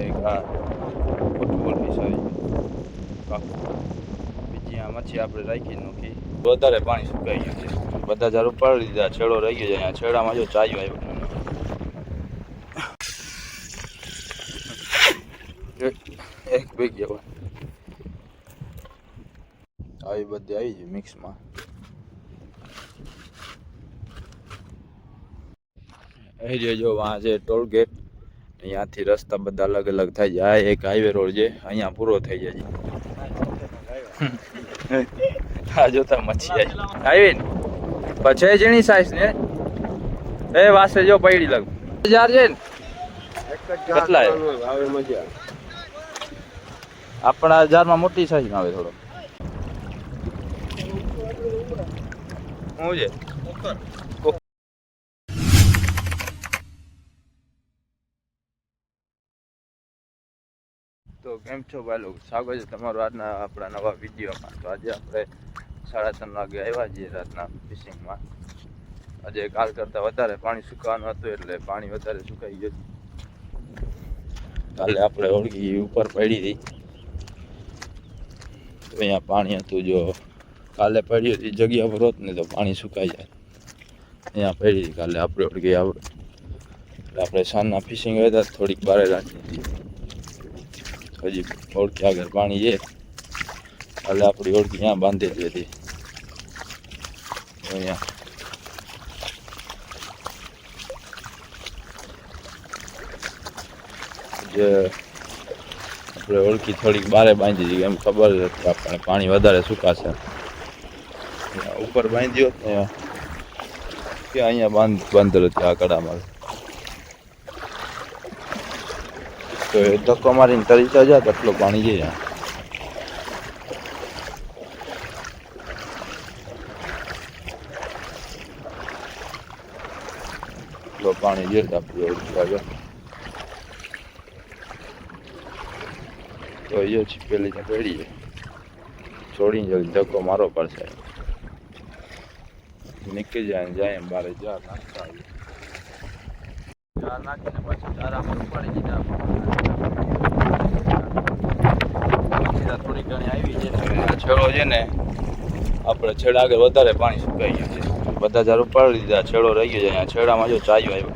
એક આ ફૂટબોલ પીસાવી બીજી આ મચ્છી આપણે રાખી નાખી. વધારે પાણી સુકાઈ ગયું છે, બધા ઝાડ ઉપાડી દીધા, છેડો રહી ગયો છે. અહીંયા છેડામાં જો ચાયું આવ્યો એક બે ગયા આવી બધી આવી છે મિક્સમાં. એરિયો જો વાં છે ટોલ ગેટ, અહીંયાથી રસ્તા બધા અલગ અલગ થાય છે. આ એક હાઈવે રોડ છે, અહીંયા પૂરો થઈ જાય છે. આ જોતા મચ્છી આવી ને પછી જેની સાઈઝ ને એ વાસે જો પડી લગ હજાર છે ને કેટલા આવે મજા. આપણા હજારમાં મોટી સાઈઝ માં આવે થોડો શું છે. તો કેમ છો ભાઈ લોકો, સ્વાગત છે તમારું આજના આપણા નવા વિડીયોમાં. તો આજે આપણે 3:30 વાગે આવ્યા છીએ રાતના ફિશિંગમાં. આજે કાલ કરતાં વધારે પાણી સુકાવાનું હતું એટલે પાણી વધારે સુકાઈ ગયું. કાલે આપણે ઓળખી ઉપર પડી હતી તો અહીંયા પાણી હતું. જો કાલે પડી હતી જગ્યા પર હોત ને તો પાણી સુકાઈ જાય. અહીંયા પડી હતી કાલે આપણે ઓળખી એટલે આપણે સાંજના ફિશિંગ હતા થોડીક બારે રાખી હતી. હજી ઓળખી આગળ પાણી છે એટલે આપણી ઓળખી ત્યાં બાંધેલી હતી. અહીંયા જે આપણે ઓળખી થોડીક બારે બાંધી હતી, એમ ખબર હતી આપણને પાણી વધારે સુકાશે. ઉપર બાંધ્યો કે અહીંયા બાંધેલો હતી આ કડામાં. તો એ ધક્કો મારીને તરી જાય કેટલું પાણી છે. એટલું પાણી છે આપણે આગળ તો એ પેલી પેઢી છે છોડીને જલ્દી ધક્કો મારવો પડશે. નીકળી જાય ને જાય એમ બારે જાર નાખતા આવીએ. જાર નાખીને પછી ચારામાં ઉપાડી દીધા. થોડી ઘણી આવી છે ને છેડો છે ને આપણે છેડા આગળ વધારે પાણી સુકાઈ ગયું છે. બધા ઝાડ ઉપાડી દીધા, છેડો રહી ગયો છે. અહીંયા છેડામાં જો ચાયું આવ્યો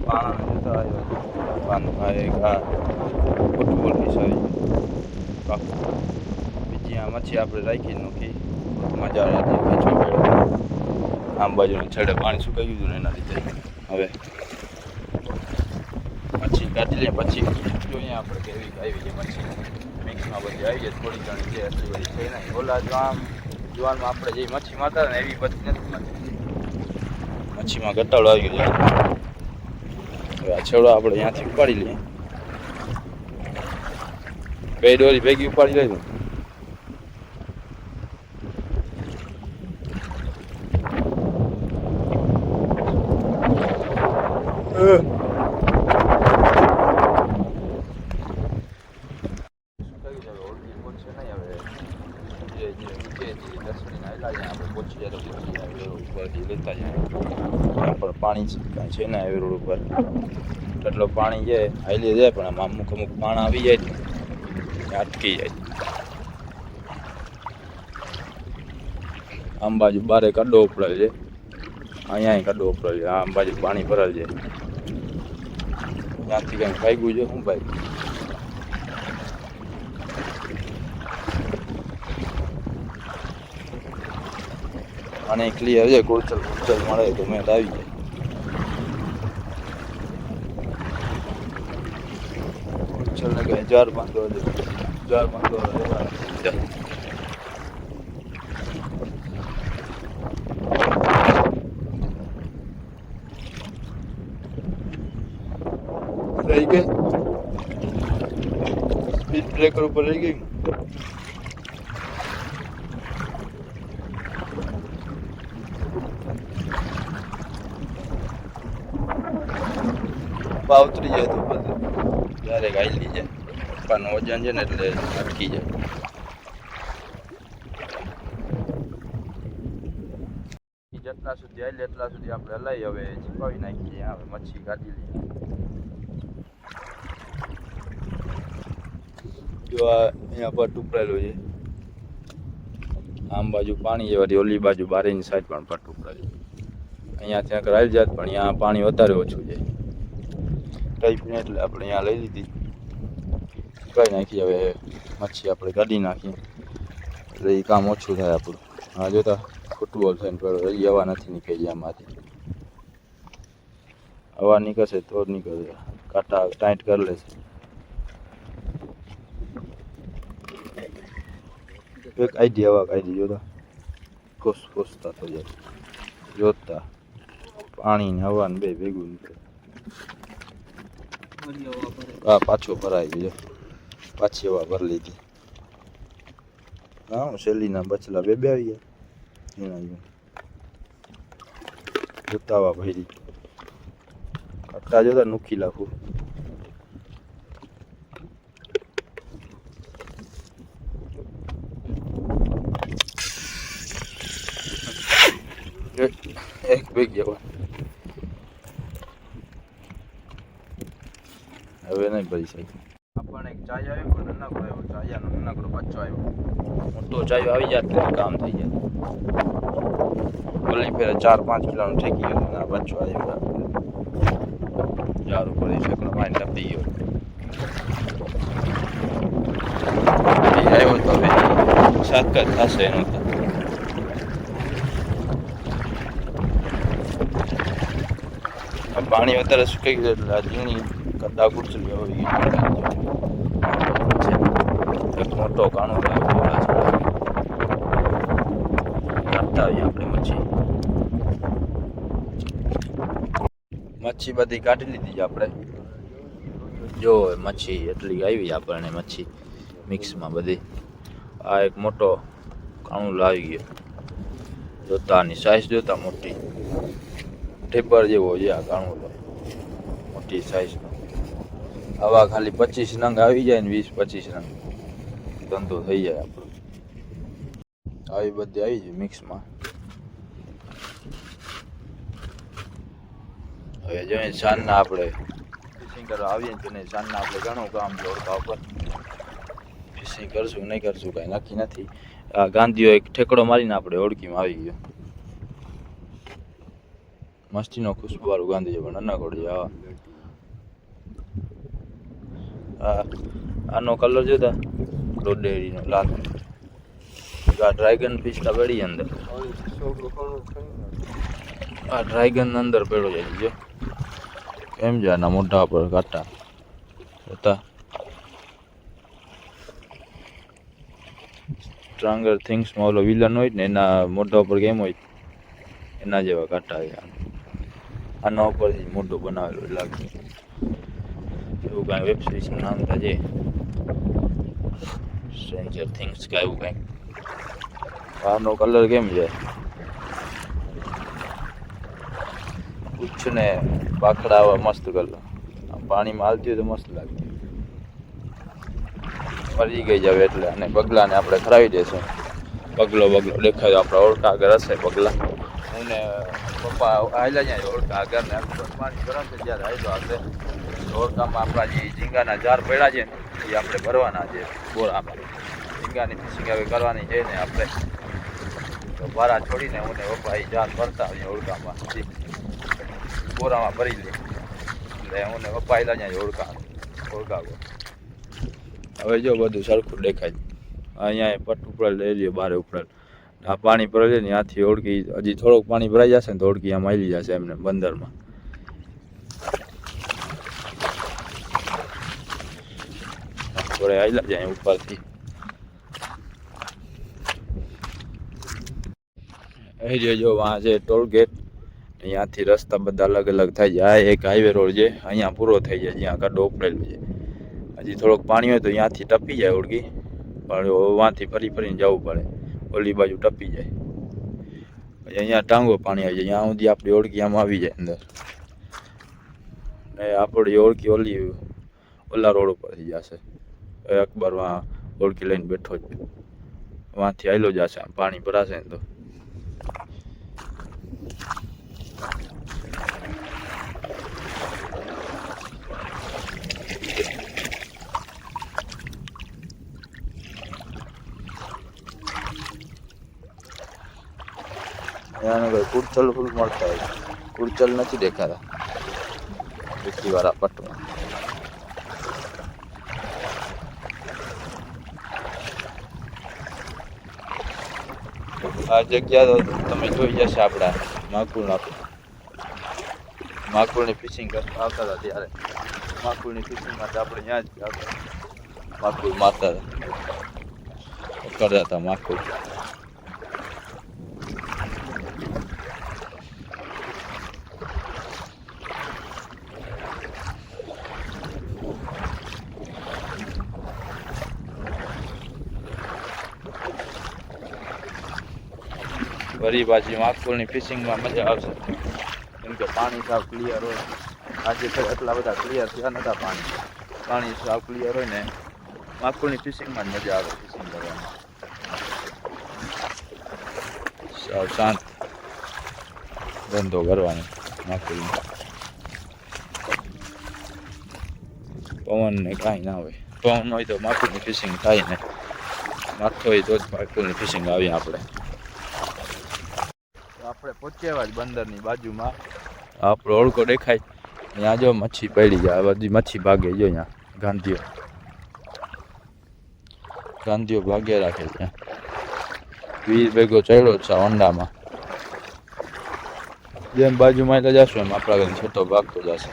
પાણા જતા આવ્યો. એક આ ફૂટબોલ પીસાવી બીજી આ મચ્છી આપણે રાખી નાખી. મજા આવી આમ બાજુના છેડે પાણી સુકાઈ ગયું ને એના લીધે હવે મચ્છી કાઢી લઈએ. પછી જોઈએ આપણે કેવી આવી છે મચ્છી. મિક્સમાં બધી આવી જાય થોડી ઘણી છે, એટલી બધી થઈ નહીં. ઓલા જવાનમાં આપણે જે મચ્છી મારતા ને એવી બધી નથી મારતી. મચ્છીમાં ઘટાડો આવી ગયો. હવે આ છેડો આપણે અહીંયાથી ઉપાડી લઈએ. બે દોરી ભેગી ઉપાડી લઈશું. પાણી છે ને આવી રોડ ઉપર એટલો પાણી છે હાઈલી જાય પણ આમ અમુક પાણી આવી જાય અટકી જાય. આમ બાજુ બારે કડો ઉપડેલ છે, અહીંયા કડો ઉપડેલ છે. આમ બાજુ પાણી ભરેલ છે. ત્યાંથી કંઈક ભાગ્યું છે શું ભાઈ. અને ક્લિયર છે ગુડચલ મળે તો મેં આવી જાય. ગુડચલ ને કઈ જાર બાંધો રહી ગઈ. સ્પીડ બ્રેકર ઉપર રહી ગઈ. ભાવ ઉતરી જાય તો બધું જ્યારે ગાયલી જાય પપ્પાનું વજન છે ને એટલે અટકી જાય. જેટલા સુધી હાલે એટલા સુધી આપણે હલાવી હવે છીપાવી નાખીએ. હવે મચ્છી કાઢી લઈએ. જો આ અહીંયા પટ ઉપડેલું છે. આમ બાજુ પાણી છે, વળી ઓલી બાજુ બારીની સાઈડ પણ પટ ઉપડેલું. અહીંયા ત્યાં કરાવી જાત પણ અહીંયા પાણી વધારે ઓછું છે. ટાઈપને એટલે આપણે અહીંયા લઈ લીધી, કઈ નાખી. હવે મચ્છી આપણે કાઢી નાખીએ એટલે એ કામ ઓછું થાય આપણું. હા જોતા ફૂટબોલ થઈને પેલો હજી હવા નથી નીકળી આમાંથી. હવા નીકળશે તો જ નીકળશે, કાંટા ટાઈટ કરી લેશે. એક આઈડી હવા કાઢી જોતા કોસતા તો જાય જોતા પાણી ને હવા ને બે ભેગું નીકળે. હા પાછો ભરાઈ ગયો, પાછી હવા ભરી લીધી. હા શેલીના બચલા બે આવી ગયા એના જોતાવા ભરી કટ્ટા જોતા નુખી લાખું. એક બેગ જવા હવે નહીં ભરી શકે. આપણને એક ચાય આવ્યો પણ નાનકડો આવ્યો, ચાયાનો નાનકડો બચ્ચો આવ્યો. મોટો ચાયો આવી જાય તો કામ થઈ જાય. ઓલી ફેરે 4-5 કિલોનો ઠેકી ગયો અને આ બચ્ચો આવ્યો. જાર ઉપર ઠેકડો મારી ટપી ગયો. આવ્યો તો હવે સાકર થશે એનું. પાણી વધારે સુકાઈ ગયું એટલે આ ઝીણી કડા ગુચલી આવી ગઈ. એક મોટો કાણો કાઢતા આવીએ આપણે મચ્છી બધી કાઢી લીધી આપણે. જો મચ્છી એટલી આવી આપણને મચ્છી મિક્સમાં બધી. આ એક મોટો કાણું લાવી ગયો. જોતા આની સાઈઝ જોતા મોટી ટેબર જેવો છે આ કાણું, મોટી સાઈઝનો. આવા ખાલી 25 નંગ આવી જાય ને 20-25 નંગ ધંધો થઈ જાય આપણો. આવી બધી આવી જાય મિક્સમાં. હવે જોઈએ સાંજના આપણે ફિશિંગ કરવા આવીએ તો નહીં. સાંજના આપણે ઘણું કામ જોડતા ઉપર ફિશિંગ કરશું નહીં કરશું કાંઈ નક્કી નથી. આ ગાંધીઓ એક ઠેકડો મારીને આપણે ઓળખીમાં આવી ગયો. મસ્તીનો ખુશ્બુવાળું ગાંધી છે પણ નાનકડું. આનો કલર જોતા ડોડેરીનો લાલ. આ ડ્રાયગન ફિશ પડી અંદર. આ ડ્રાયગન અંદર પેડો જાય છે કેમ છે આના મોઢા પર કાંટા હતા. સ્ટ્રાંગર થિંગ્સમાં ઓલો વિલન હોય ને એના મોઢા ઉપર કેમ હોય એના જેવા કાંટા. આના ઉપરથી મોઢું બનાવેલું લાગે એવું કાંઈ વેબ સિરીઝનું નામ છે સ્ટ્રેન્જર થિંગ્સ કે એવું કાંઈક. આનો કલર કેમ છે પૂછને પાખડા આવા મસ્ત કલર. પાણીમાં હાલતી હોય તો મસ્ત લાગે. મરી ગઈ જાવ એટલે. અને બગલાને આપણે ખરાવી દેશું. બગલો દેખાય આપણા ઓળખા આગળ હશે બગલા. હું ને પપ્પા આવેલા જાય ઓળખા આગળ ને પાણી ભરાશે જ્યારે આવેલો આપણે ઓળખામાં આપણા જે ઝીંગાના જાર પડ્યા છે ને એ આપણે ભરવાના છે બોરામાં. ઝીંગાની ફિશિંગ હવે કરવાની છે ને આપણે તો બારા છોડીને હું ને પપ્પા એ જાર ભરતા હોઈએ ઓળખામાં બોરામાં ભરી લે. એટલે હું ને પપ્પા આવેલા જાય ઓળખા. હવે જો બધું સરખું દેખાય. અહીંયા પટ ઉપડેલ લઈ લે બહાર ઉપડેલ. આ પાણી ભરાય ને ત્યાંથી ઓળખી હજી થોડુંક પાણી ભરાઈ જશે ને તો ઓળખી આમ આવી જશે એમને બંદરમાં. થોડે આવેલા જાય ઉપરથી. અહીં જો વાં છે ટોલ ગેટ. અહીંયાથી રસ્તા બધા અલગ અલગ થાય છે. આ એક હાઈવે રોડ છે અહીંયા પૂરો થઈ જાય જ્યાં ગડ્ડો ઉપડેલું છે. હજી થોડુંક પાણી હોય તો ત્યાંથી ટપી જાય ઓળખી પણ વાંથી ફરીને જવું પડે. ઓલી બાજુ ટપી જાય પછી અહીંયા ટાંગો પાણી આવી જાય. ત્યાં સુધી આપણી ઓળખી આમ આવી જાય અંદર ને આપણી ઓળખી ઓલા રોડ ઉપર થઈ જશે. અકબર વાં ઓળખી લઈને બેઠો જ વાંથી આવેલો જશે. આમ પાણી ભરાશે ને તો આને કોઈ કુરચલ ફૂલ મળતા હોય, કુરચલ નથી દેખાતા વાળા પટમાં. આ જગ્યા તો તમે જોઈ જશે આપણા માકુલની ફિશિંગ કરતા આવતા હતા ત્યારે માકુલની ફિશિંગ માટે આપણે ત્યાં જ આવતા, માકુલ મારતા હતા, કરતા હતા માકુલ. વરી બાજી માકુલની ફિશિંગમાં મજા આવશે કેમ કે પાણી સાવ ક્લિયર હોય. આજે તો એટલા બધા ક્લિયર થયા નતા પાણી સાવ ક્લિયર હોય ને માકુલની ફિશિંગમાં જ મજા આવે ફિશિંગ કરવાની. સાવ શાંત ધંધો કરવાનો માકુલમાં. પવન ને કાંઈ ના હોય, પવન હોય તો માકુલની ફિશિંગ થાય ને માથો હોય તો જ માકુલની ફિશિંગ આવીએ આપણે. આપણે પહોંચ્યા જ બંદરની બાજુમાં આપણો ઓળકો દેખાય ત્યાં જો મચ્છી પડી જાય, બધી મચ્છી ભાગે જો અહીંયા ગાંધીઓ ભાગ્યા રાખે ત્યાં. વીર ભેગો ચડ્યો છે હોન્ડામાં, જેમ બાજુમાં એટલે જશું એમ આપણા ઘરે છતો ભાગતો જશે.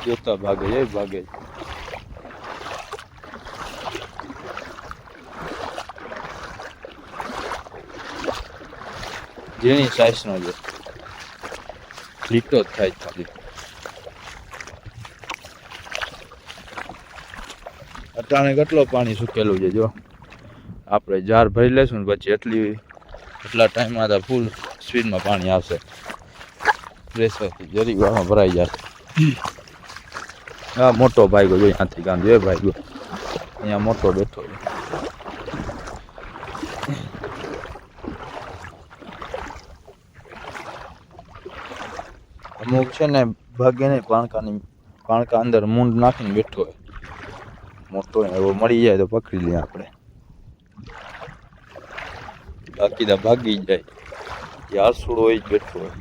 જોતા ભાગે એ ભાગે. જેની સાઈઝનો છે લીટો જ થાય ખાલી. અટાણે કેટલો પાણી સુકેલું છે જો. આપણે જાર ભરી લેશું ને પછી એટલા ટાઈમમાં તો ફૂલ સ્પીડમાં પાણી આવશે. પ્રેશરથી જરી વારમાં ભરાઈ જશે. હા મોટો ભાઈગો જો ત્યાંથી ગામ જો ભાઈગો અહીંયા મોટો બેઠો છે. અમુક છે ને ભાગે નહીં પાણકા અંદર મૂંડ નાખીને બેઠો હોય મોટો, એવો મળી જાય તો પકડી લઈએ આપણે, બાકી તો ભાગી જાય. યારસુડો હોય જ બેઠો હોય.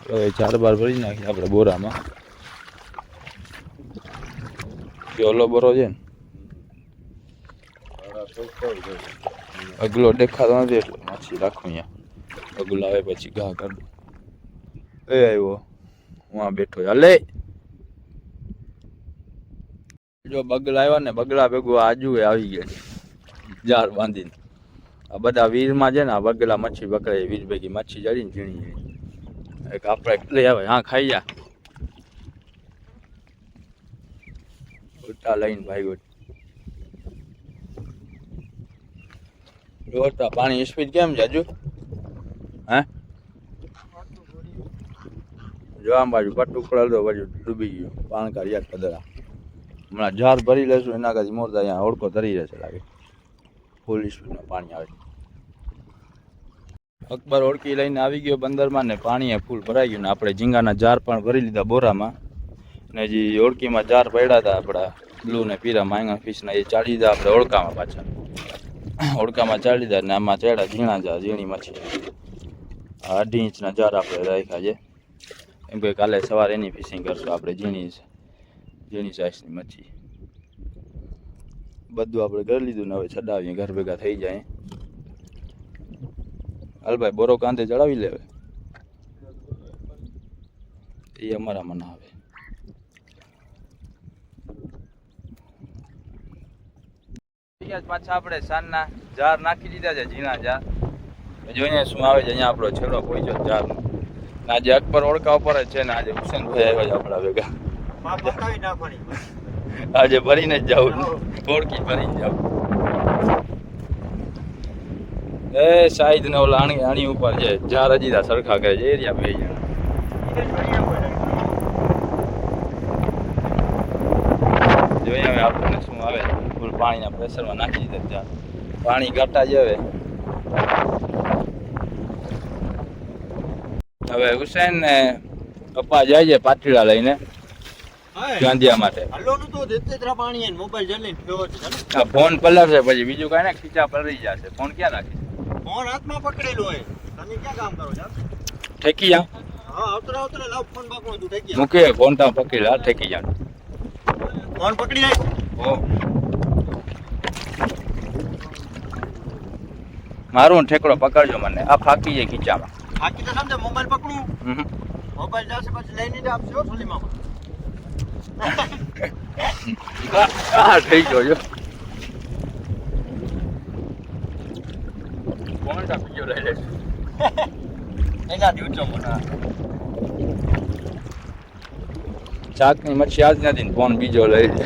હવે 4 બાર ભરી નાખીએ આપણે બોરામાં. ઓલો બોરો છે ને અગલો દેખાતો નથી એટલે માછી રાખું અહીંયા. અગલો આવે પછી ઘા કાઢું. એ આવ્યો હું આ બેઠો. હાલે જો બગલા આવ્યા ને બગલા ભેગો આજુ આવી ગયા જાર બાંધીને. આ બધા વીરમાં છે ને આ બગલા મચ્છી પકડે, વીર ભેગી મચ્છી જડીને ઝીણી એક આપણે લઈ આવે. હા ખાઈ જા ઉલટા લઈને ભાઈ જોતા. પાણી સ્પીડ કેમ જાજુ? હે જો આમ બાજુ પટ્ટું પડતો બાજુ ડૂબી ગયું પાણકા યાદ પદરા. હમણાં જાર ભરી લેશું એના કાંઈ મોરતા અહીંયા ઓળખો તરી રહેશે લાગે. ફૂલ સ્પીડમાં પાણી આવે. અકબર ઓળખી લઈને આવી ગયો બંદરમાં ને પાણી ફૂલ ભરાઈ ગયું ને આપણે ઝીંગાના જાર પણ ભરી લીધા બોરામાં. ને જે ઓળખીમાં જાર પડ્યા હતા આપણા બ્લુ ને પીરા માંગા ફિશના એ ચાળી દીધા આપણે ઓળખામાં પાછા. ઓળખામાં ચાળી દીધા ને આમાં ચડ્યા ઝીણા જાર, ઝીણી મચ્છી. 2.5 ઇંચના જાર આપણે રાખ્યા છે એમ કે કાલે સવારે એની ફિશિંગ કરશું આપણે. ઝીણી સાઈઝની મચ્છી બધું આપણે કરી લીધું ને હવે ચડાવીએ ઘર ભેગા થઈ જાય. હાલ ભાઈ બોરો કાંધે ચડાવી લે એ અમારા મના આવે. પાછા આપણે સાંજના જાર નાખી દીધા છે ઝીણા જાર. જોઈએ શું આવે છે. અહીંયા આપણો છેડો પહોંચ્યો જારનો. આજે અકબર ઓળખા ઉપર જ છે ને આજે હુસેનભાઈ આવ્યા છે આપણા ભેગા. આજે ભરીને જ જાઉં ઓળખી ભરીને જાઉં. એ શાહિદ ને ઓલા આણી ઉપર છે જાર હજી સરખા કરે છે એરિયા 2 જણા. જોઈએ હવે આપણને શું આવે. ફૂલ પાણીના પ્રેશરમાં નાખી દીધા જાર. પાણી ઘાટા જ હવે હવે હુસેન ને પપ્પા જાય છે પાથરીડા લઈને ગાંધિયા માટે. આ ફોન પલળશે પછી બીજું કઈ ને ખીચા પલળી જશે. ફોન ક્યાં રાખી? ફોન હાથમાં પકડેલો હોય. તમે ક્યાં કામ કરો છો? ઠેકી જા. હા આવતરા આવતરા લાવ ફોન પકડો તું ઠેકી જા. મૂકે ફોન તા પકડી લા ઠેકી જા. ફોન પકડી જાય. ઓ મારું ઠેકડો પકડજો મને. આ ફાકી જાય ખીચામાં. બાકી તો સમજે મોબાઈલ પકડું. મોબાઈલ જશે પછી લઈને જ આપશો થોડી મામા. આ થઈ ગયો જો. ફોન તા બીજો લઈ લેજો. એનાથી ઊંચો મોટા. ચાકની મચ્છી આજ નથી ફોન બીજો લઈ લે.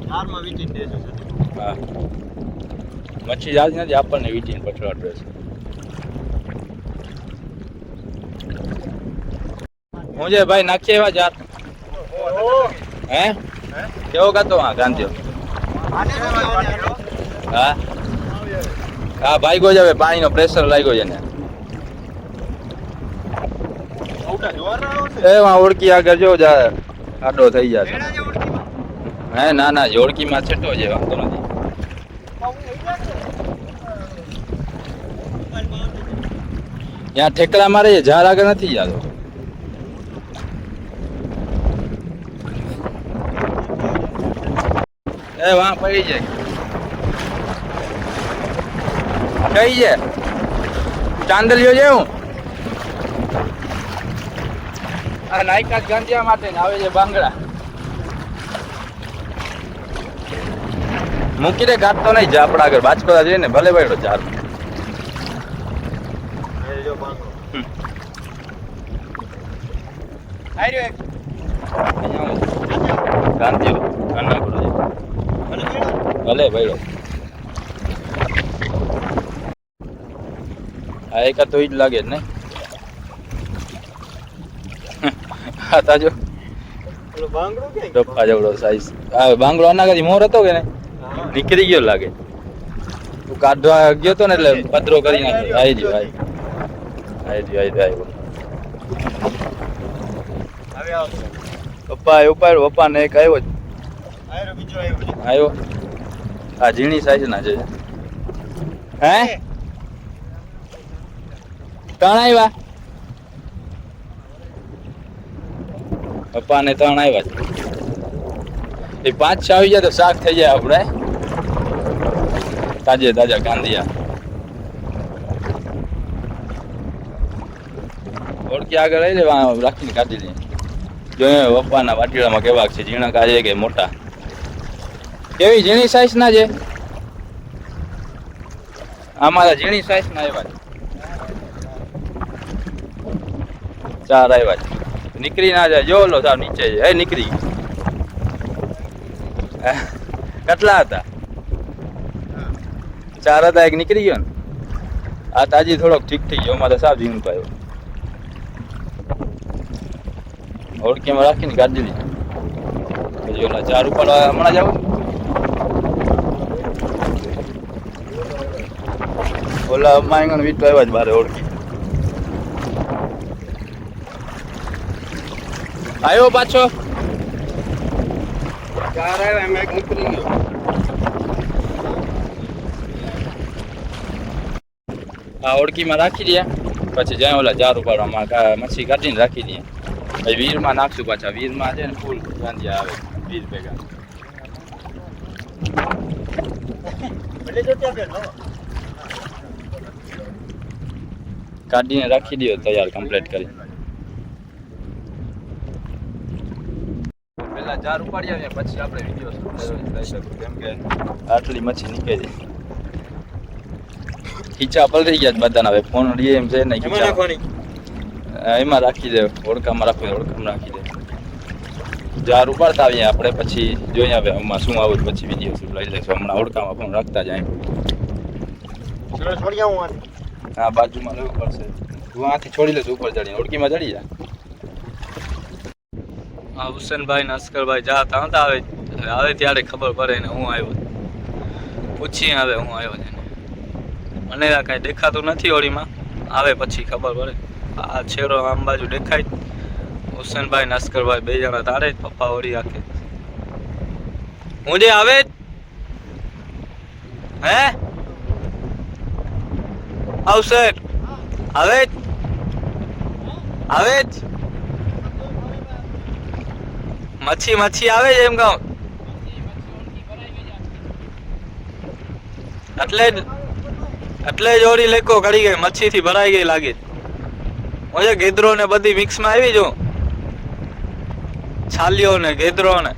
કારમાં વીટીને દેજો છે. હા મચ્છી આજ નથી આપણને વીટીને પછડાટ રહેશે. હું જે ભાઈ નાખીએ એવા જાત હે કેવો કાતો હા ગાંધીઓ હા હા ભાઈ ગયો હવે પાણીનો પ્રેશર લાગ્યો છે ને એ વાં ઓળખી આગળ જો આડો થઈ જશે હે ના ના ઓળખીમાં છેટો છે વાંધો નથી ત્યાં ઠેકડા મારે છે ઝાડ આગળ નથી જતો એ વાં પડી જાય કઈ છે ચાંદલિયો છે હું આ નાયકાત ગાંધિયા માટે ને આવે છે બાંગડા મૂકી દે કાઢતો નહીં જા આપણા આગળ બાજકોડા જઈએ ને ભલે ભાઈ ચાર ગાંધીઓ ભલે ભાઈ આ એક તો ઈ જ લાગે જ નહીં હા તાજો ડપ્પા જેવડો સાઈઝ આ બાંગડો આના કદી મોર હતો કે ને નીકળી ગયો લાગે તું કાઢવા ગયો તો ને એટલે પતરો કરી નાખ્યો આવી ગયો પપ્પા ઉપાડ્યો પપ્પા ને એક આવ્યો આવ્યો આ ઝીણી સાઈઝ ના છે હે ત્રણ આવ્યા પપ્પા ને ત્રણ આવ્યા એ 5-6 આવી જાય તો શાક થઈ જાય આપણે તાજે તાજા કાંદિયા ઓળખી આગળ લઈ લે રાખીને કાઢી લે જો પપ્પાના વાટીડામાં કેવા છે ઝીણા કાજે કે મોટા કેવી ઝીણી સાઈઝ ના છે અમારા ઝીણી સાઈઝ ના આવ્યા ચાર આવ્યા છે નીકળી ના જાય જો લો સાહેબ નીચે છે એ નીકળી કેટલા હતા ચાર હતા એક નીકળી ગયો ને આ તાજી થોડોક ઠીક થઈ ગયો અમારે સાહેબ ઝીણું પાયો ઓળખીમાં રાખીને કાઢી લીધી પછી ઓલા ચાર ઉપર હમણાં જાવ ઓલા માંગણ વીટ આવ્યા જ બારે ઓળખી આવ્યો પાછો ચાર આવ્યા એમાં એક નીકળી ગયો આ ઓળખીમાં રાખી દે પછી જ્યાં ઓલા ચાર ઉપાડવામાં મચ્છી કાઢીને રાખી દઈએ પછી વીરમાં નાખશું પાછા વીરમાં છે ને ફૂલ ગાંધિયા આવે વીર ભેગા કાઢીને રાખી દો તૈયાર કમ્પ્લીટ કરી પેલા ચાર ઉપાડી આવીએ પછી આપણે વિડીયો શૂટ લઈ શકું કેમ કે આટલી મચ્છી નીકળી ખીચા પલળી ગયા બધાના હવે ફોન લઈએ એમ છે ને ખીચા એમાં રાખી દે ઓળખામાં રાખી દે ઓળખામાં રાખી દે જાર ઉપાડતા આવીએ આપણે પછી જોઈએ હવે એમાં શું આવું પછી વિડીયો શૂટ લઈ લઈશું હમણાં ઓળખામાં ફોન રાખતા જાય હા બાજુમાં લેવું પડશે તું આથી છોડી લેશું ઉપર ચડીને ઓળખીમાં ચડી જા હા હુસેનભાઈ ને અસ્કરભાઈ જાતા હતા આવે ત્યારે ખબર પડે ને હું આવ્યો પૂછી હવે હું આવ્યો છે મને કાંઈ દેખાતું નથી હોળીમાં આવે પછી ખબર પડે. આ છેરો આમ બાજુ દેખાય. હુસેનભાઈ ને અસ્કરભાઈ બે જણા તારે જ પપ્પા વળી રાખે. હું જે આવે હે આવશે આવે આવે મચ્છી આવે છે એમ કહું. એટલે જ ઓરી લેકો કરી ગઈ મચ્છી થી ભરાઈ ગઈ લાગે. ઓજે ગેદરો ને બધી મિક્સ માં આવી જો છાલિયો ને ગેદરો ને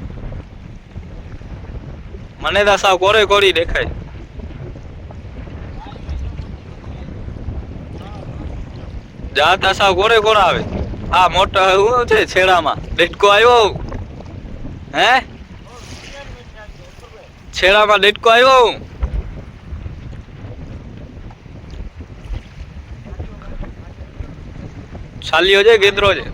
મને તો સાવ કોરે કોરી દેખાય. જાતા સાવ કોરે કોરા આવે. આ મોટા શું છે છેડામાં ડેટકો આવ્યો હે છેડામાં ડેટકો આવ્યો. છાલિયો છે ગેદરો છે.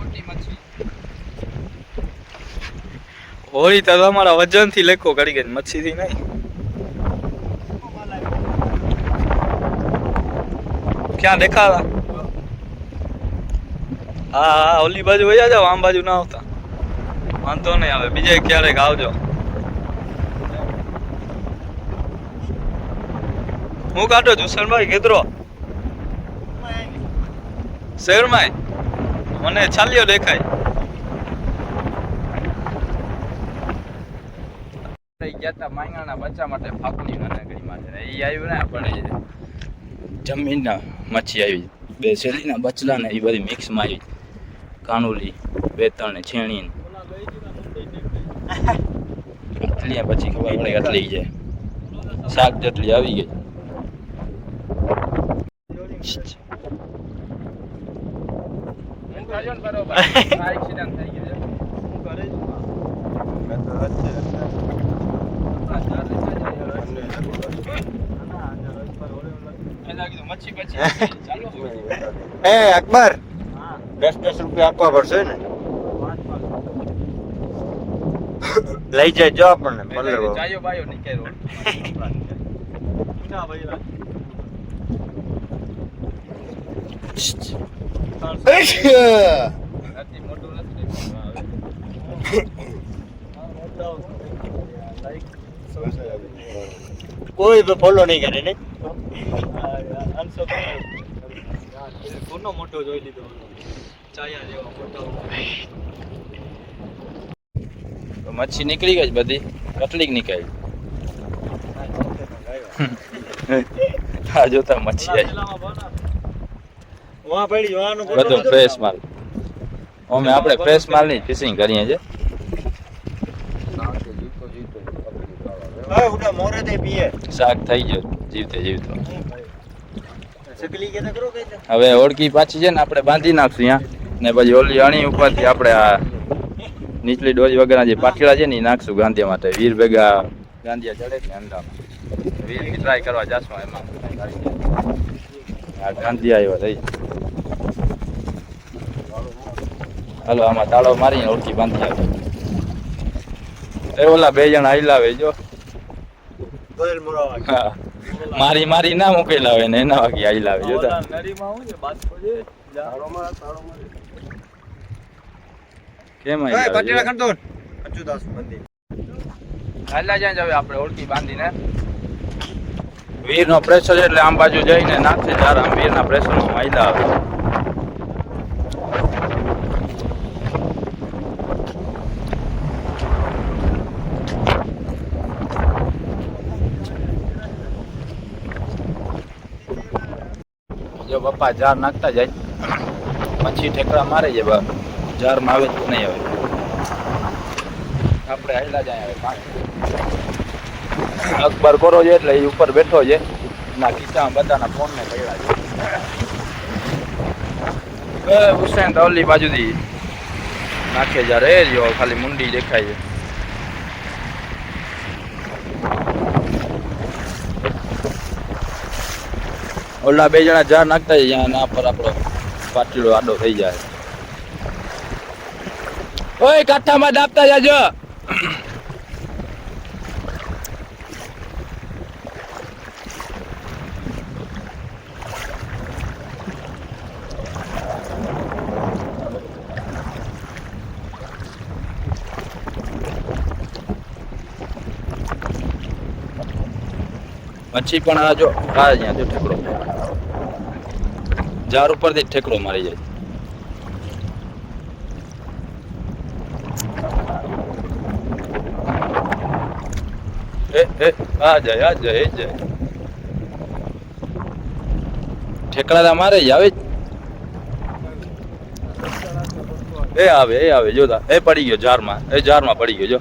હોળી તો તમારા વજન થી લેકો કરી ગઈ મચ્છી થી નહીં. ક્યાં દેખાવા? હા ઓલી બાજુ વયા જાવ આમ બાજુ ના આવતા વાંધો નહીં આવે. બીજે ક્યારેક આવજો. હું કાઢો જુસનભાઈ ગેદરો શહેરમાં મને છાલિયો દેખાય. ગયા હતા માંગણા બચ્ચા માટે ફાકની નાનકડી માટે એ આવ્યું ને આપણે જમીનના મચ્છી આવી બે શેરીના બચલા ને એ બધી મિક્સમાં આવી કાનુલી બે ત્રણ ને છેણી આટલી પછી ખબર પડે આટલી જાય શાક જેટલી આવી ગઈ. એક્સિડન્ટ થઈ ગયો એ અકબર 10 રૂપિયા આપવા પડશે ને લઈ જાય જો આપણને 15 ચાયો બાયો નીકળ્યો મોટું નથી કોઈ ફોલો નહીં કરે ને કોનો મોટો જોઈ લીધો ચાયા જેવો મોટો. મચ્છી નીકળી ગઈ બધી કેટલીક નીકળી. આ જોતા મચ્છી આવી બધું ફ્રેશ માલ. અમે આપણે ફ્રેશ માલની ફિશિંગ કરીએ છીએ. શાક થઈ ગયો જીવતે જીવતો. હવે ઓળકી પાછી છે ને આપણે બાંધી નાખશું અહીંયા ને પછી ઓલી અણી ઉપરથી આપણે આ નીચલી ડોરી વગરના જે પાટલા છે ને એ નાખશું ગાંધિયા માટે. વીર ભેગા ગાંધિયા ચડે છે અંધામાં વીર ટ્રાય કરવા જશું એમાં. આ ગાંધિયા એવા થઈ હાલો આમાં તાળો મારીને ઓળકી બાંધી આવે. એ ઓલા બે જણા હલાવે જો મારી મારી ના મૂકેલા હોય ને એના વાગી હલાવે જોતા. કેમ હાલા જાય હવે આપણે ઓળખી બાંધીને વીર નો પ્રેશર એટલે આમ બાજુ જઈને નાખશે ત્યારે આમ વીર ના પ્રેશર માં હાલા આવે. જો પપ્પા જાર નાખતા જાય પછી ઠેકડા મારે છે જારમાં આવે તો નહીં આવે. આપણે હાઈલા જાય હવે અકબર કરો છે એટલે એ ઉપર બેઠો છે ના ખિસ્સામાં બધાના ફોન ને પડ્યા છે. હુસેન તો ઓલી બાજુથી નાખે જ્યારે એ જો ખાલી મુંડી દેખાય છે. ઓલા બે જણા જાર નાખતા છે જ્યાં ના પર આપણો પાટીલો આડો થઈ જાય. ઓય કાઠામાં દાબતા જાજો. મચ્છી પણ આ જો આ અહીંયા જો ઠેકડો જાર ઉપરથી ઠેકડો મારી જાય. આ જાય ઠેકડા મારે જ આવે જ. એ આવે જોતા એ પડી ગયો જારમાં પડી ગયો જો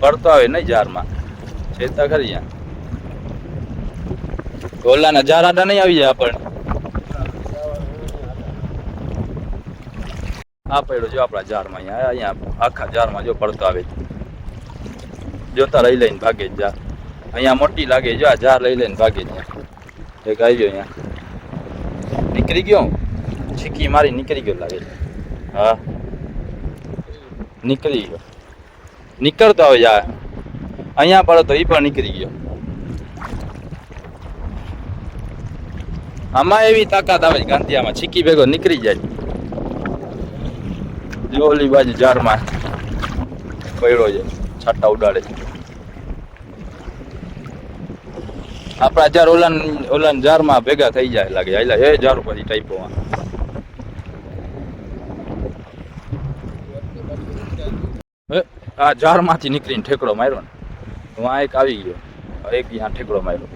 પડતો આવે નહીં જારમાં ચેતા ખરી યા ઓલાના જાર આડા નહીં આવી જાય આપણને. આ પડ્યો જો આપણા જારમાં અહીંયા આખા જારમાં જો પડતો આવે જોતા લઈ લઈને ભાગે જ જા. અહીંયા મોટી લાગે જો આ જાર લઈ લઈને ભાગે જ. એક આવી ગયો અહીંયા નીકળી ગયો છીકી મારી નીકળી ગયો લાગે. હા નીકળી ગયો નીકળતો આવે જા અહીંયા પડો તો એ પણ નીકળી ગયો. આમાં એવી તાકાત આવે ગાંધીયામાં છીકી ભેગો નીકળી જાય. જો ઓલી બાજુ જારમાં પડ્યો છે છાટા ઉડાડે. આપણા જાર ઓલાન જારમાં ભેગા થઈ જાય લાગે. હાલા એ જાર ઉપર ટાઈપોમાં આ જારમાંથી નીકળીને ઠેકડો માર્યો ને વાં એક આવી ગયો. એક ત્યાં ઠેકડો માર્યો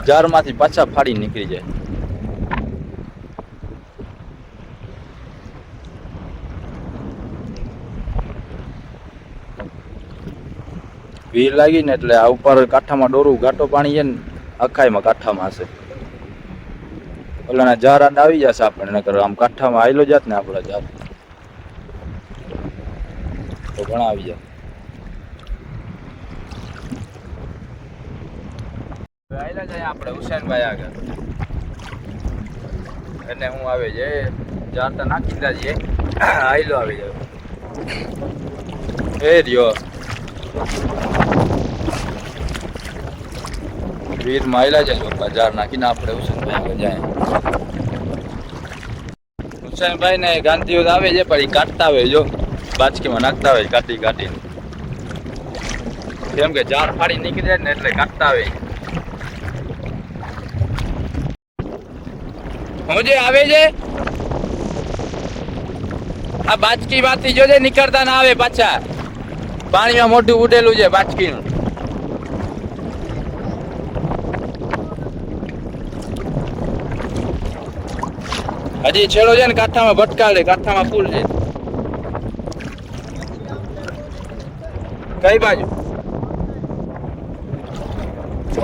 જારમાંથી પાછા ફાડીને નીકળી જાય. વીર લાગી ને એટલે આ ઉપર કાંઠામાં ડોરું ઘાટો પાણી છે ને અખાઈમાં કાંઠામાં હશે. ઓલાના જાર આડા આવી જશે આપણને નકર આમ કાંઠામાં આવેલો જાત ને આપણા જાર તો ઘણા આવી જાય. આવેલા જાય આપણે હુસેનભાઈ આગળ અને હું આવે છે જાર તો નાખી દીધા છે આયલો આવી જાય એ રહ્યો વીર માયલા જાય જાર નાખીને આપણે હુસેનભાઈ આગળ જાય. હુસેનભાઈ ને ગાંધીઓ આવે છે પણ એ કાઢતા આવે જો બાચકીમાં નાખતા હોય કાઢીને કેમ કે જાર ફાડી નીકળી જાય ને એટલે કાઢતા આવે. હું જે આવે છે આ બાચકી માંથી જોજે નીકળતા ના આવે પાછા. પાણીમાં મોઢું ઉડેલું છે બાચકીનું. હજી છેડો છે ને કાંઠામાં ભટકાડે કાંઠામાં ફૂલ છે. કઈ બાજુ?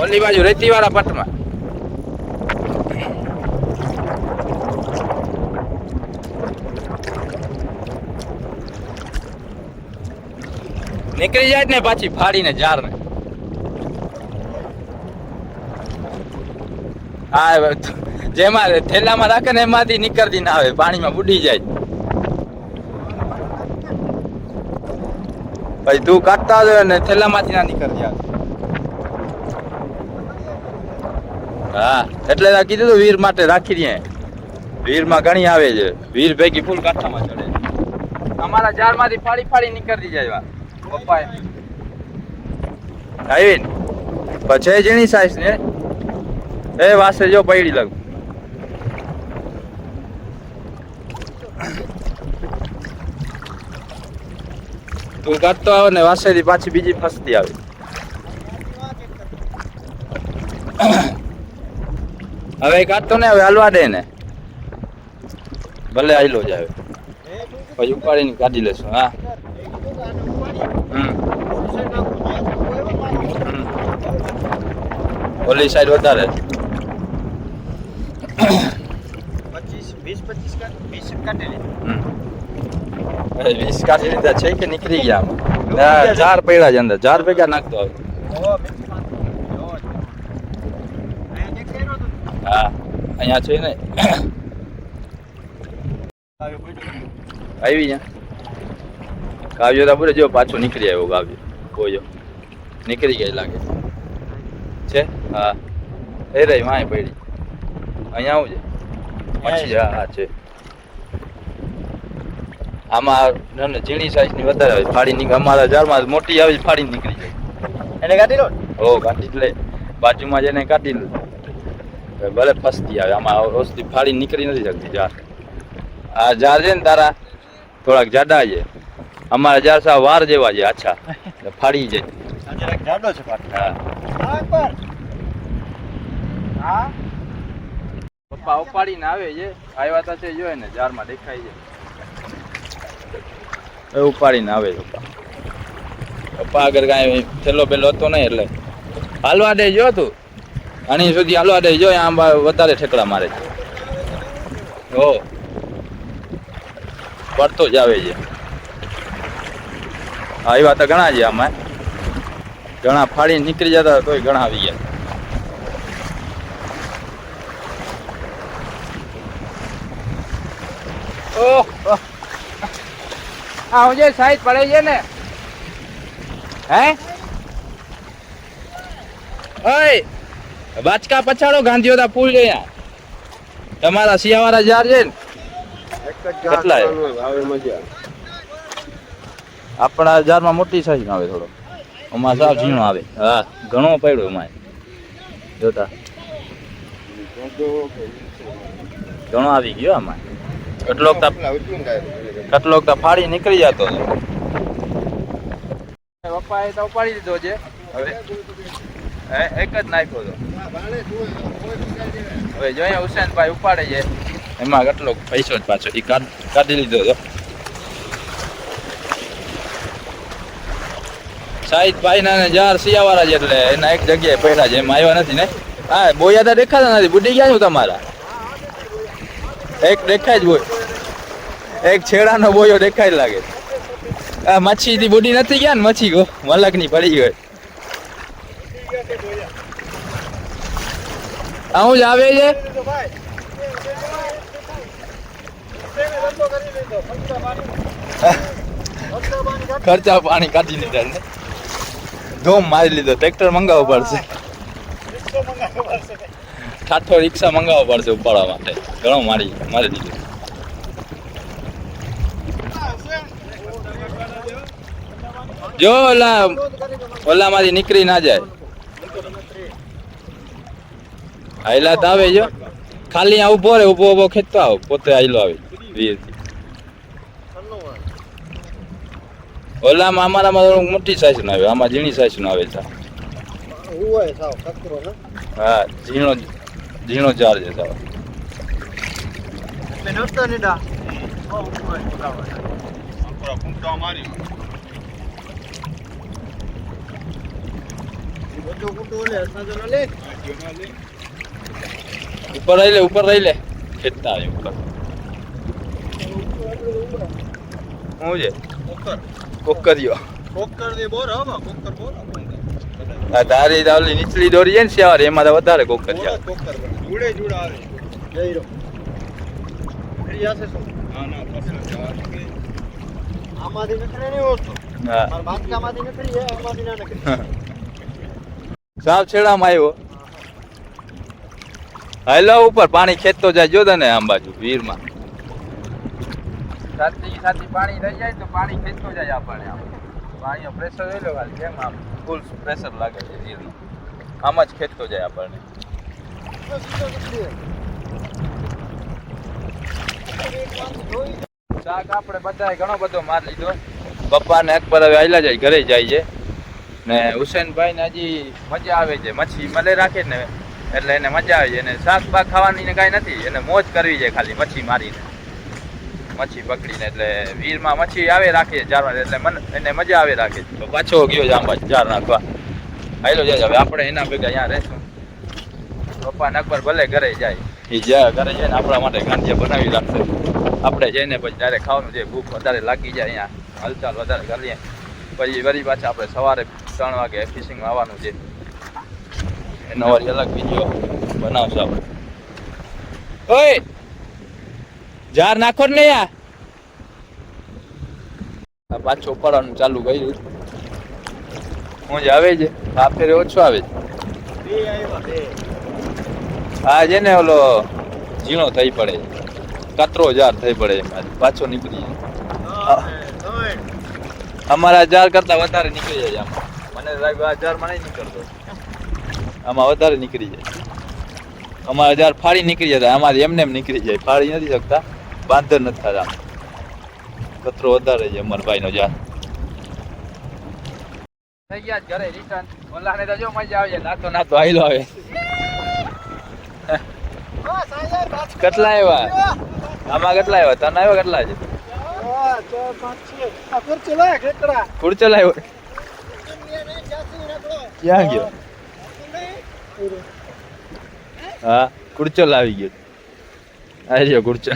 ઓલી બાજુ રેતી વાળા પટમાં. નીકળી જાય ને પાછી ફાડીને જાર ને. હા જેમાં થેલામાં રાખે ને એમાંથી નીકળતી ના આવે પાણીમાં બુડી જાય. ભાઈ તું કાઢતા હોય ને થેલામાંથી ના નીકળતી આવે. હા એટલે કીધું તું વીર માટે રાખી દે. વીરમાં ઘણી આવે છે. વીર ભેગી ફૂલ કાંઠામાં ચડે. અમારા જાળમાંથી ફાડી નીકળતી જાય પપ્પા આવી ને પછી જેની સાઈઝ ને એ વાસે જો પૈડી લગ. તું કાઢતો આવે ને વાસેથી પાછી બીજી ફસતી આવે. હવે કાઢતો ને હવે હલવા દે ને ભલે આયલો જ આવે પછી ઉપાડીને કાઢી લેશું. હા ઓલી સાઈડ વધારે 20 કાઢેલી 20 કાઢી લીધા છે કે નીકળી ગયા. જાર પડ્યા છે અંદર. જાર ભેગા નાખતો આવે. હા અહીંયા છે ને આવી જા કાવ્યો તો બોલે જો પાછો નીકળી આવ્યો. કાવ્યો બોજો નીકળી ગઈ લાગે છે. હા એ રહી વાંય પડી. અહીંયા આવું છે પછી હા છે. આમાં ઝીણી સાઈઝ ની વધારે આવે ફાડી નીકળે. અમારા જારમાં મોટી આવી ફાડી નીકળી જાય. એને કાઢી લો. ઓ કાઢી જ લે, બાજુમાં જઈને કાઢી લે. ભલે ફસતી આવે, આમાં રોજથી ફાડી નીકળી નથી શકતી જાર. આ જાર છે ને તારા થોડાક જાડા છે, અમારા જાર સાવ વાર જેવા છે, આછા એટલે ફાડી જાય. આ જરાક જાડો છે પાછો. હા હા પર. હા પપ્પા ઉપાડીને આવે છે, આવ્યા તા છે જોયે ને જારમાં દેખાય છે, ઉપાડીને આવે છે પપ્પા. પપ્પા આગળ કાંઈ થેલો પેલો હતો નહીં એટલે હાલવા દે જો તું, આની સુધી હાલવા દે જો, આમ વધારે ઠેકડા મારે છે. હો પડતો જ આવે છે. આવ્યા તો ઘણા છે, આમાં ઘણા ફાડી નીકળી જતા તોય ઘણા આવી ગયા. ઓહ આ હું જે સાઈડ પડે છે ને, હે ઓય બાચકા પછાડો, ગાંધીઓદા પુલ છે અહીંયા. તમારા શિયાવાળા જાર છે ને એક જ કેટલા છે? આવે મજા. આપણા જારમાં મોટી સાઈઝ આવે, થોડો આમાં સાવ ઝીણો આવે. હા ઘણો પડ્યો એમાં જોતા, ઘણો આવી ગયો આમાં. કેટલોક તો ફાડી નીકળી જતો હતો. પપ્પાએ તો ઉપાડી દીધો છે, હવે એક જ નાખ્યો હતો. હવે જોઈએ હુસેનભાઈ ઉપાડે છે, એમાં કેટલો પૈસો જ પાછો એ કાઢી લીધો હતો. સાહિદભાઈ ના જાર શિયાવાળા છે એટલે એના એક જગ્યાએ પડ્યા છે, એમાં આવ્યા નથી ને. હા બોયા દેખાતા નથી, બુડી ગયા છું તમારા. એક દેખાય જ બોય, એક છેડાનો બોયો દેખાય લાગે. આ મચ્છી થી બુડી નથી ગયા ને, મચ્છી ગો મલક ની પડી ગઈ. આવું જ આવે છે. ખર્ચા પાણી કાઢી લીધા ને, ધોમ મારી લીધો. ટ્રેક્ટર મંગાવવું પડશે, ઠાઠો રિક્ષા મંગાવવો પડશે ઉપાડવા માટે. ઘણો મારી દીધો. જો ઓલા માંથી નીકળી ના જાય. આયલા તો આવે જો, ખાલી આ ઉભો રે, ઉભો ખેંચતો આવ, પોતે આયલો આવે વીરથી. ઓલામાં અમારામાં થોડુંક મોટી સાઈઝ નો આવે, આમાં ઝીણી સાઈઝ નો આવે છે. હા ઝીણો જાર છે સાવ. ઉપર રહી લે ખેંચતા આવે ઉપર. શું છે કોકરિયો? હા તારી ઓલી નીચલી દોરી છે ને શિયાળ, એમાં તો વધારે કોકરિયા. સાવ છેડામાં આવ્યો. હાલો ઉપર પાણી ખેંચતો જાય, જો તને આમ બાજુ વીરમાં સાથી પાણી રહી જાય તો પાણી ખેંચતો જાય આપણને. આમ પાણીનો પ્રેશર જોઈ લો ખાલી, કેમ આમ ફૂલ પ્રેશર લાગે છે વીરનું, આમ જ ખેંચતો જાય આપણને. શાક આપણે બધાએ ઘણો બધો માર લીધો. પપ્પાને અકબર હવે આયલા જાય, ઘરે જાય છે ને. હુસેનભાઈ ને હજી મજા આવે છે, મચ્છી મળે રાખે ને એટલે એને મજા આવે છે. એને શાક બાક ખાવાની ને કાંઈ નથી, એને મોજ કરવી છે ખાલી મચ્છી મારીને, મચ્છી પકડીને. એટલે વીરમાં મચ્છી આવે રાખે જારવા, એટલે એને મજા આવે રાખે. તો પાછો ગયો જાંબા જાર નાખવા, હાલો જાય. હવે આપણે એના ભેગા અહીંયા રહેશું. પપ્પા ને અકબર ભલે ઘરે જાય, એ જ્યાં ઘરે જાય ને આપણા માટે ગાંઠિયા બનાવી રાખશે. આપણે જઈને પછી જ્યારે ખાવાનું છે, ભૂખ વધારે લાગી જાય, અહીંયા હલચાલ વધારે કરીએ, પછી વળી પાછા આપણે સવારે 3 વાગે ફિશિંગમાં આવવાનું છે. એનો વળી અલગ વિડીયો બનાવશું આપણે. ઓય જાર નાખો ને યાર. આ પાછો પડવાનું ચાલુ કર્યું. હું જ આવે છે, આ ફેરે ઓછો આવે છે. હા છે ને ઓલો ઝીણો થઈ પડે, કતરો જાર થઈ પડે, પાછો નીકળી જાય. અમારા જાર કરતા વધારે નીકળી જાય આમ. મને લાગ્યું 1000 માં નહીં નીકળતો. આમાં વધારે નીકળી જાય. આમાં 1000 ફાડી નીકળી જતા, આમાં એમને એમ નીકળી જાય. ફાડી નથી શકતા, બાંધર નથી થતા. કચરો વધારે છે અમર ભાઈનો જાન. થઈ ગયા જ ઘરે રિટર્ન. ઓલાને તો જો મજા આવે છે, નાતો નાતો આયલો આવે. કેટલા આવ્યા? આમાં કેટલા આવ્યા? તને આવ્યા કેટલા છે? ખુરચો લાવ્યો. ક્યાં ગયો? હા, ખુરચો લાવી ગયો. આવી ગયો ખુરચો.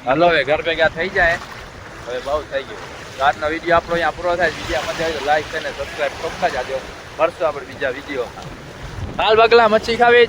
હાલો હવે ઘર ભેગા થઈ જાય. હવે બહુ થઈ ગયું. આજનો વિડીયો આપણો અહીંયા પૂરો થાય. વિડીયો મજા આવે તો લાઈક અને સબસ્ક્રાઈબ ચોખ્ખા જ આજો. મળશું આપણે બીજા વિડીયો. હાલ બગલા મચ્છી ખાવી.